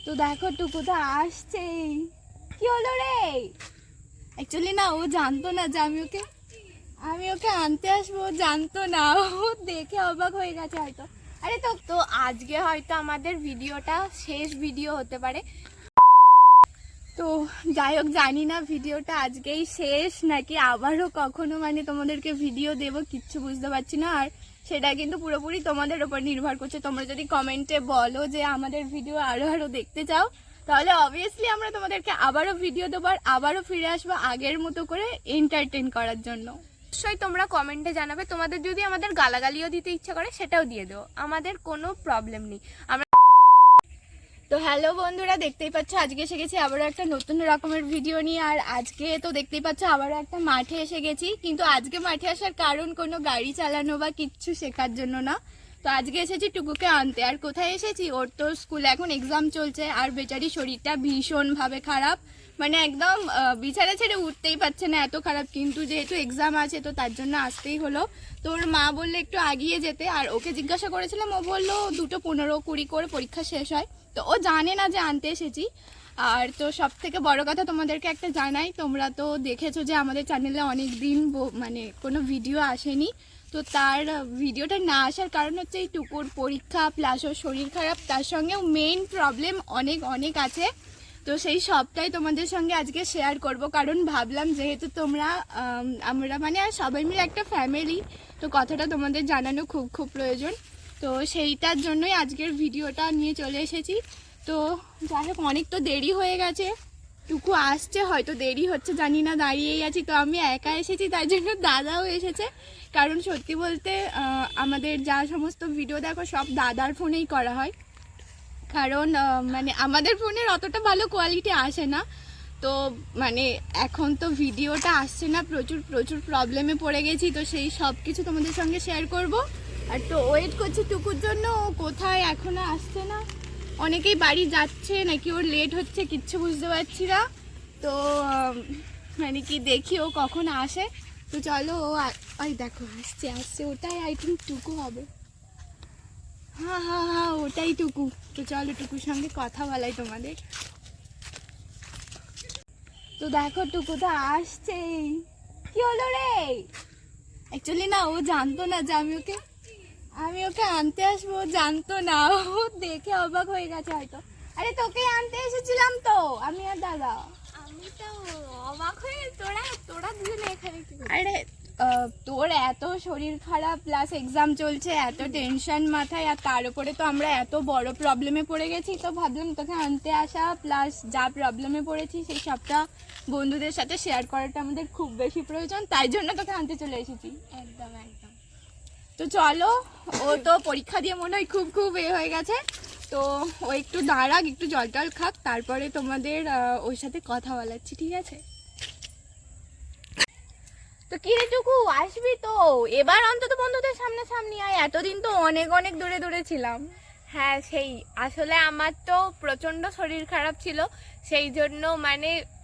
তো দেখো টুকু তো আসছেই। কি হলো রে? অ্যাকচুয়ালি না, ও জানতো না যে আমি ওকে আনতে আসবো, ও জানতো না। ও দেখে অবাক হয়ে গেছে হয়তো। আরে তো তো আজকে হয়তো আমাদের ভিডিওটা শেষ ভিডিও হতে পারে। তো যাই হোক, জানি না ভিডিওটা আজকেই শেষ নাকি আবারও কখনো তোমাদেরকে ভিডিও দেব, কিচ্ছু বুঝতে পারছি না। আর সেটা কিন্তু পুরোপুরি তোমাদের উপর নির্ভর করছে। তোমরা যদি কমেন্টে বলো যে আমাদের ভিডিও আরো দেখতে চাও, তাহলে অবভিয়াসলি আমরা তোমাদেরকে আবারও ভিডিও দেবো আর আবারও ফিরে আসবো আগের মতো করে এন্টারটেন করার জন্য। অবশ্যই তোমরা কমেন্টে জানাবে। তোমাদের যদি আমাদের গালাগালিও দিতে ইচ্ছা করে সেটাও দিয়ে দেবো, আমাদের কোনো প্রবলেম নেই। তো হ্যালো বন্ধুরা, দেখতেই পাচ্ছ আজকে এসে গেছি আবারও একটা নতুন রকমের ভিডিও নিয়ে। আর আজকে তো দেখতেই পাচ্ছ আবারও একটা মাঠে এসে গেছি, কিন্তু আজকে মাঠে আসার কারণ কোনো গাড়ি চালানো বা কিচ্ছু শেখার জন্য না। তো আজকে এসেছি টুকুকে আনতে। আর কোথায় এসেছি, ওর তো স্কুলে এখন এক্সাম চলছে আর বেচারি শরীরটা ভীষণভাবে খারাপ, একদম বিছানা ছেড়ে উঠতেই পারছে না, এত খারাপ। কিন্তু যেহেতু এক্সাম আছে তো তার জন্য আসতেই হলো। তো ওর মা বললে একটু আগিয়ে যেতে, আর ওকে জিজ্ঞাসা করেছিলাম, ও বললো 2:15-20 করে পরীক্ষা শেষ হয়। তো ও জানে না যে আনতে এসেছি। আর তো সব থেকে বড় কথা তোমাদেরকে একটা জানাই, তোমরা তো দেখেছো যে আমাদের চ্যানেলে অনেক দিন কোনো ভিডিও আসেনি। তো তার ভিডিওটা না আসার কারণ হচ্ছে এই টুকুর পরীক্ষা প্লাস ওর শরীর খারাপ, তার সঙ্গেও মেইন প্রবলেম অনেক আছে। তো সেই সবটাই তোমাদের সঙ্গে আজকে শেয়ার করব, কারণ ভাবলাম যেহেতু তোমরা আমরা আর সবাই মিলে একটা ফ্যামিলি, তো কথাটা তোমাদের জানানো খুব প্রয়োজন। তো সেইটার জন্যই আজকের ভিডিওটা নিয়ে চলে এসেছি। তো যাই হোক, অনেক তো দেরি হয়ে গেছে, টুকু আসছে, হয়তো দেরি হচ্ছে জানি না, দাঁড়িয়েই আছি। তো আমি একা এসেছি, তাই জন্য দাদাও এসেছে। কারণ সত্যি বলতে আমাদের যা সমস্ত ভিডিও দেখো সব দাদার ফোনেই করা হয়, কারণ আমাদের ফোনের অতটা ভালো কোয়ালিটি আসে না। তো এখন তো ভিডিওটা আসছে না, প্রচুর প্রবলেমে পড়ে গেছি। তো সেই সব কিছু তোমাদের সঙ্গে শেয়ার করব। আর তো ওয়েট করছি টুকুর জন্য, ও কোথায় এখনো আসছে না। অনেকেই বাড়ি যাচ্ছে নাকি ওর লেট হচ্ছে, কিচ্ছু বুঝতে পারছি না। তো কি দেখি ও কখন আসে। তো চলো, ওই দেখো আসছে, ওটাই আই থিঙ্ক টুকু হবে। হ্যাঁ ওটাই টুকু। তো চলো টুকুর সঙ্গে কথা বলাই তোমাদের। তো দেখো টুকু তো আসছেই। কি হলো রে? অ্যাকচুয়ালি না, ও জানতো না যে আমি ওকে আনতে আসবো, জানতো না। ও দেখে অবাক হয়ে গেছে হয়তো। আরে তোকে আনতে এসেছিলাম তো, আমি আর দাদা। আমি তো অবাক হয়ে, তোরা দুজনে এখানে কি করছিস? আরে তোর এত শরীর খারাপ প্লাস এক্সাম চলছে, এত টেনশন মাথায়, আর তার উপরে তো আমরা এত বড় প্রবলেমে পড়ে গেছি। তো ভাবলাম তোকে আনতে আসা প্লাস যা প্রবলেমে পড়েছি সেই সবটা বন্ধুদের সাথে শেয়ার করাটা আমাদের খুব বেশি প্রয়োজন, তাই জন্য তোকে আনতে চলে এসেছি। একদম। তো চলো, ও তো পরীক্ষা দিয়ে মনে হয় খুব হয়ে গেছে। তো ও একটু দাঁড়াক, একটু জল টল খাক, তারপরে তোমাদের ওর সাথে কথা বলাচ্ছি, ঠিক আছে? তো কি রে টুকু, আসবি তো এবার অন্তত বন্ধুদের সামনে আয়, এতদিন তো অনেক দূরে ছিলাম। হ্যাঁ, সেই আসলে আমার তো প্রচন্ড শরীর খারাপ ছিল, সেই জন্য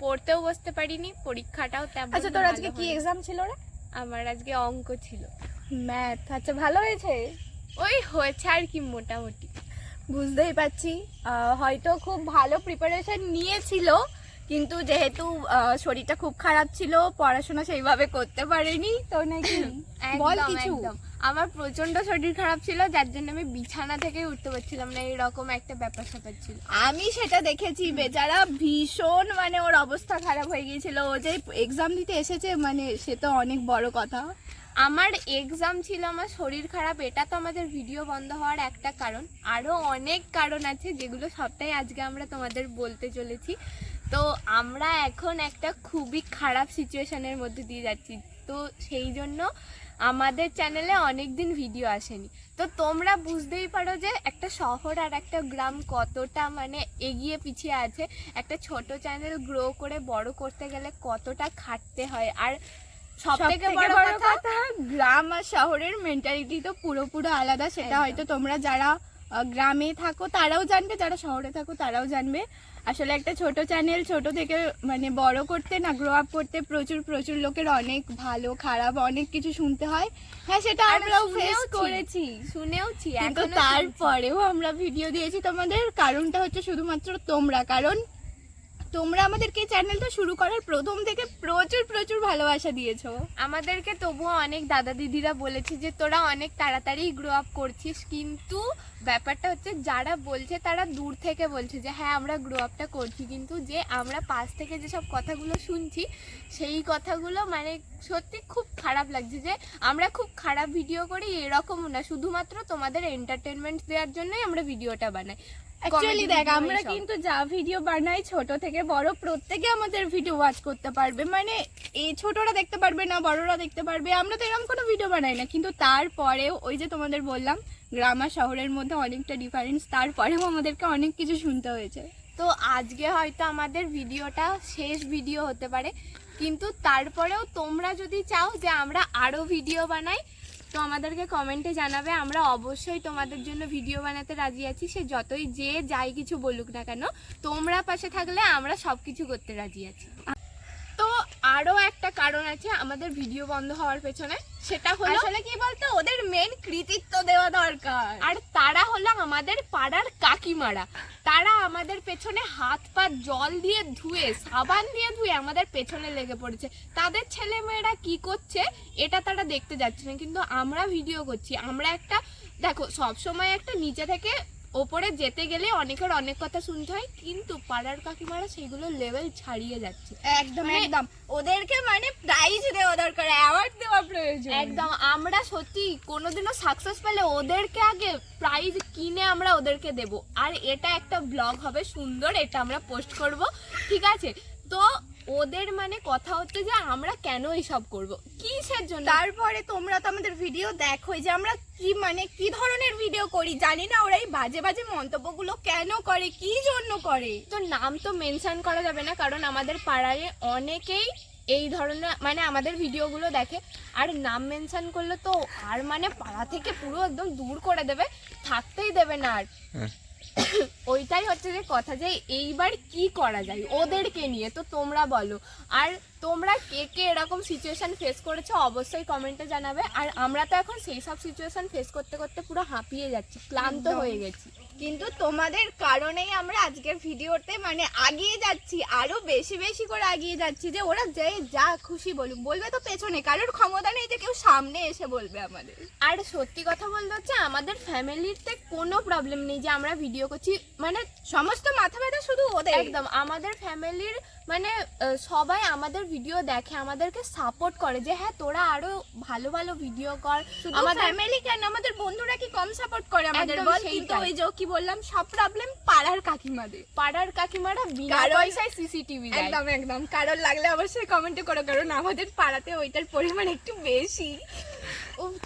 পড়তেও বসতে পারিনি, পরীক্ষাটাও তেমন। আচ্ছা, তোর আজকে কি এক্সাম ছিল রে? আমার আজকে অঙ্ক ছিল, ম্যাথ। আচ্ছা, ভালো হয়েছে? ওই হয়েছে আর কি, মোটামুটি। বুঝতেই পারছি হয়তো খুব ভালো প্রিপারেশন নিয়েছিল, কিন্তু যেহেতু শরীরটা খুব খারাপ ছিল, পড়াশোনা সেইভাবে করতে পারেনি। তো নাকি বল কিছু। আমার প্রচন্ড শরীর খারাপ ছিল, যার জন্য আমি বিছানা থেকে উঠতে পারছিলাম না, এরকম একটা ব্যাপার ছিল। আমি সেটা দেখেছি, বেচারা ভীষণ ওর অবস্থা খারাপ হয়ে গিয়েছিল। ও যে এক্সাম দিতে এসেছে সে তো অনেক বড় কথা। আমার এক্সাম ছিল, আমার শরীর খারাপ, এটা তো আমাদের ভিডিও বন্ধ হওয়ার একটা কারণ। আরও অনেক কারণ আছে, যেগুলো সবটাই আজকে আমরা তোমাদের বলতে চলেছি। তো আমরা এখন একটা খুবই খারাপ সিচুয়েশনের মধ্যে দিয়ে যাচ্ছি, তো সেই জন্য আমাদের চ্যানেলে অনেক দিন ভিডিও আসেনি। তো তোমরা বুঝতেই পারো যে একটা শহর আর একটা গ্রাম কতটা এগিয়ে পিছিয়ে আছে। একটা ছোট চ্যানেল গ্রো করে বড় করতে গেলে কতটা খাটতে হয়। আর সবথেকে বড় কথা, গ্রাম আর শহরের মেন্টালিটি তো পুরো আলাদা। সেটা হয়তো তোমরা যারা গ্রামে থাকো তারাও জানবে, যারা শহরে থাকো তারাও জানবে। আসলে একটা ছোট চ্যানেল ছোট থেকে মানে বড় করতে না, গ্রো আপ করতে প্রচুর প্রচুর লোকের অনেক ভালো খারাপ অনেক কিছু শুনতে হয়। হ্যাঁ, সেটা আর আমরাও ফেস শুনেওছি, করেছি, শুনেওছি, কিন্তু এখনো শুনছি। তারপরেও আমরা ভিডিও দিয়েছি তোমাদের। কারণটা হচ্ছে শুধুমাত্র তোমরা, কারণ তোমরা আমাদেরকে এই চ্যানেলটা শুরু করার প্রথম থেকে প্রচুর প্রচুর ভালোবাসা দিয়েছো আমাদেরকে। তবুও অনেক দাদা দিদিরা বলেছে যে তোরা অনেক তাড়াতাড়ি গ্রো আপ করছিস, কিন্তু ব্যাপারটা হচ্ছে যারা বলছে তারা দূর থেকে বলছে যে হ্যাঁ আমরা গ্রো আপটা করছি, কিন্তু যে আমরা পাশ থেকে যেসব কথাগুলো শুনছি সেই কথাগুলো মানে সত্যি খুব খারাপ লাগছে। যে আমরা খুব খারাপ ভিডিও করি এরকমও না, শুধুমাত্র তোমাদের এন্টারটেনমেন্ট দেওয়ার জন্যই আমরা ভিডিওটা বানাই। অ্যাকচুয়ালি Comedy দেখ, video আমরা এইসব। কিন্তু যা ভিডিও বানাই ছোট থেকে বড় প্রত্যেকে আমাদের ভিডিও ওয়াচ করতে পারবে, মানে এই ছোটরা দেখতে পারবে না বড়রা দেখতে পারবে। আমরা তো এরকম কোনো ভিডিও বানাই না, কিন্তু তারপরেও ওই যে তোমাদের বললাম গ্রাম আর শহরের মধ্যে অনেকটা ডিফারেন্স, তারপরেও আমাদেরকে অনেক কিছু শুনতে হয়েছে। তো আজকে হয়তো আমাদের ভিডিওটা শেষ ভিডিও হতে পারে, কিন্তু তারপরেও তোমরা যদি চাও যে আমরা আরও ভিডিও বানাই তো আমাদেরকে কমেন্টে জানাবে। আমরা অবশ্যই তোমাদের জন্য ভিডিও বানাতে রাজি আছি, সে যতই যে যাই কিছু বলুক না কেন, তোমরা পাশে থাকলে আমরা সব কিছু করতে রাজি আছি। তো আরও একটা কারণ আছে আমাদের ভিডিও বন্ধ হওয়ার পেছনে, সেটা হলো আসলে কি বলতো, ওদের মেন কৃতিত্ব দেওয়া দরকার। আর তারা হলো আমাদের পাড়ার কাকিমারা। তারা আমাদের পেছনে হাত পা জল দিয়ে ধুয়ে সাবান দিয়ে ধুয়ে আমাদের পেছনে লেগে পড়েছে। তাদের ছেলে মেয়েরা কি করছে এটা তারা দেখতে যাচ্ছে না, কিন্তু আমরা ভিডিও করছি। আমরা একটা দেখো, সবসময় একটা নিচে থেকে ওপরে যেতে গেলে অনেকের অনেক কথা শুনতে হয়, কিন্তু পাড়ার কাকিমারা সেগুলো লেভেল ছাড়িয়ে যাচ্ছে। একদম মানে- একদম ওদেরকে মানে প্রাইজ দেওয়া দরকার, অ্যাওয়ার্ড দেওয়া প্রয়োজন। একদম, আমরা সত্যি কোনোদিনও সাকসেস পেলে ওদেরকে আগে প্রাইজ কিনে আমরা ওদেরকে দেব। আর এটা একটা ব্লগ হবে সুন্দর, এটা আমরা পোস্ট করব, ঠিক আছে? তো ওদের মানে কথা হচ্ছে যে আমরা কেন এইসব করব, কিসের জন্য। তারপরে তোমরা তো আমাদের ভিডিও দেখো যে আমরা কি মানে কি ধরনের ভিডিও করি, জানি না ওরা এই বাজে বাজে মন্তব্যগুলো কেন করে, কি জন্য করে। তো নাম তো মেনশন করা যাবে না, কারণ আমাদের পাড়ায় অনেকেই এই ধরনের মানে আমাদের ভিডিওগুলো দেখে। আর নাম মেনশন করলে তো আর মানে পাড়া থেকে পুরো একদম দূর করে দেবে, থাকতেই দেবে না আর। ওইটাই হচ্ছে যে কথা, যে এইবার কি করা যায় ওদেরকে নিয়ে, তো তোমরা বলো। আর তোমরা কে কে এরকম সিচুয়েশন ফেস করেছো অবশ্যই কমেন্টে জানাবে। আর আমরা তো এখন সেই সব সিচুয়েশন ফেস করতে করতে পুরো হাঁপিয়ে যাচ্ছি, ক্লান্ত একদম। হয়ে গেছি। কিন্তু তোমাদের কারণেই আমরা আজকের ভিডিওতে মানে আগিয়ে যাচ্ছি, আরো বেশি বেশি করে আগিয়ে যাচ্ছি। যে ওরা যে যা খুশি বলুক, বলবে তো পেছনে, কারোর ক্ষমতা নেই যে কেউ সামনে এসে বলবে আমাদের। আর সত্যি কথা বলতে হচ্ছে আমাদের ফ্যামিলিতে কোনো প্রবলেম নেই যে আমরা ভিডিও করছি, মানে সমস্ত মাথা ব্যথা শুধু ওদের। একদম আমাদের ফ্যামিলির মানে সবাই আমাদের ভিডিও দেখে, আমাদেরকে সাপোর্ট করে যে হ্যাঁ তোরা আরো ভালো ভালো ভিডিও কর। আমাদের ফ্যামিলি কেন, আমাদের বন্ধুরা কি কম সাপোর্ট করে আমাদের একদম বল? সেইটাই। কিন্তু ওই যে কি বললাম, সব প্রবলেম পাড়ার কাকিমাদের। পাড়ার কাকিমারা বিনা কারণ- পয়সায় সিসিটিভি দেয়। একদম একদম, কারণ লাগলে অবশ্যই কমেন্টে করো, কারণ আমাদের পাড়াতে ওইটার পরিমাণ একটু বেশি।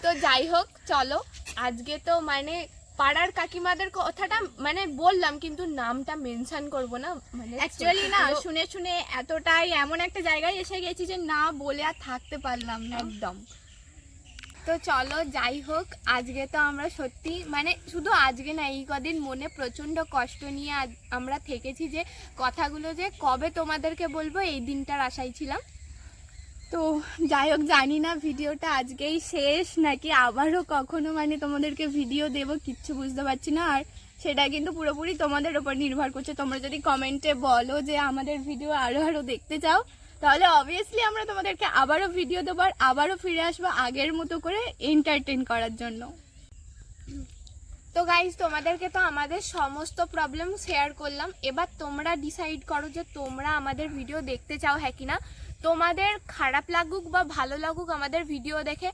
তো যাই হোক, চলো আজকে তো মানে পাড়ার কাকিমাদের কথাটা মানে বললাম, কিন্তু নামটা মেনশন করব না, মানে অ্যাকচুয়ালি না, পুরো- শুনে শুনে এতটাই এমন একটা জায়গায় এসে গেছি যে না বলে আর থাকতে পারলাম না। একদম। তো চলো যাই হোক, আজকে তো আমরা সত্যি মানে শুধু আজকে না, এই কদিন মনে প্রচণ্ড কষ্ট নিয়ে আমরা থেকেছি যে কথাগুলো যে কবে তোমাদেরকে বলবো এই দিনটার আশায় ছিলাম। তো যাই হোক, জানি না ভিডিওটা আজকেই শেষ নাকি আবারও কখনো মানে তোমাদেরকে ভিডিও দেব, কিচ্ছু বুঝতে পারছি না। আর সেটা কিন্তু পুরোপুরি তোমাদের উপর নির্ভর করছে। তোমরা যদি কমেন্টে বলো যে আমাদের ভিডিও আরো আরো দেখতে চাও, তাহলে অবভিয়াসলি আমরা তোমাদেরকে আবারও ভিডিও দেবো আর আবারও ফিরে আসবো আগের মতো করে এন্টারটেন করার জন্য। তো গাইজ, তোমাদেরকে তো আমাদের সমস্ত প্রবলেম শেয়ার করলাম। এবার তোমরা ডিসাইড করো যে তোমরা আমাদের ভিডিও দেখতে চাও হ্যাঁ কি না। তোমাদের খারাপ লাগুক বা ভালো লাগুক আমাদের ভিডিও দেখে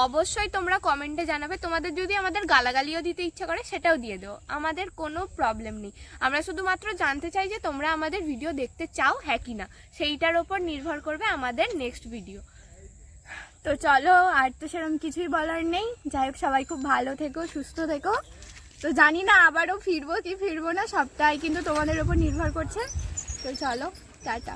অবশ্যই তোমরা কমেন্টে জানাবে। তোমাদের যদি আমাদের গালাগালিও দিতে ইচ্ছা করে সেটাও দিয়ে দেবো, আমাদের কোনো প্রবলেম নেই। আমরা শুধুমাত্র জানতে চাই যে তোমরা আমাদের ভিডিও দেখতে চাও হ্যাঁ কি না, সেইটার ওপর নির্ভর করবে আমাদের নেক্সট ভিডিও। তো চলো, আর তো সেরকম কিছুই বলার নেই। যাই হোক, সবাই খুব ভালো থেকো, সুস্থ থেকো। তো জানি না আবারও ফিরবো কি ফিরবো না, সবটাই কিন্তু তোমাদের উপর নির্ভর করছে। তো চলো, টাটা।